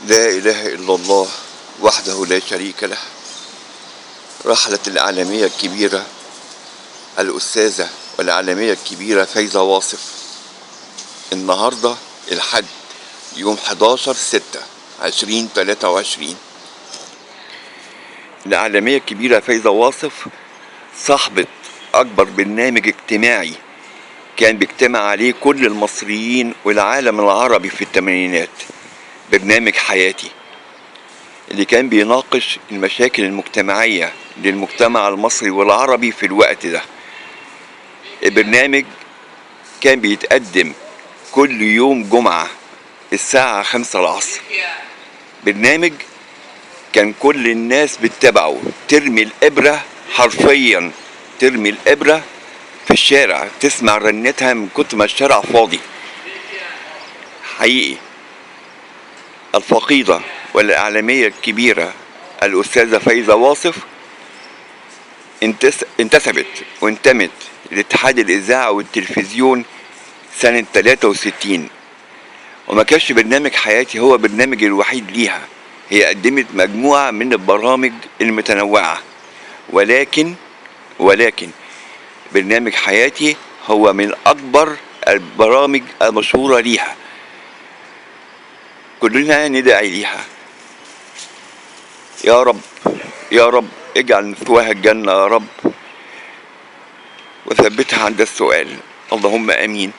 لا إله إلا الله وحده لا شريك له. رحلت الإعلامية الكبيرة الأستاذة والإعلامية الكبيرة فايزة واصف النهاردة الحد يوم 11/6/2023. الإعلامية الكبيرة فايزة واصف صاحبة أكبر برنامج اجتماعي كان بيجتمع عليه كل المصريين والعالم العربي في الثمانينات، برنامج حياتي، اللي كان بيناقش المشاكل المجتمعية للمجتمع المصري والعربي في الوقت ده. البرنامج كان بيتقدم كل يوم جمعة الساعة 5 العصر. برنامج كان كل الناس بتتابعه، ترمي الإبرة، حرفيا ترمي الإبرة في الشارع تسمع رنتها من كتر ما الشارع فاضي. حقيقي الفقيدة والإعلامية الكبيرة الأستاذة فايزة واصف انتسبت وانتمت لاتحاد الإذاعة والتلفزيون سنة 63، وما كانش برنامج حياتي هو برنامج الوحيد ليها. هي قدمت مجموعة من البرامج المتنوعة، ولكن برنامج حياتي هو من أكبر البرامج المشهورة ليها. كلنا ندعي ليها يا رب، يا رب اجعل مثواها الجنة يا رب، وثبتها عند السؤال، اللهم آمين.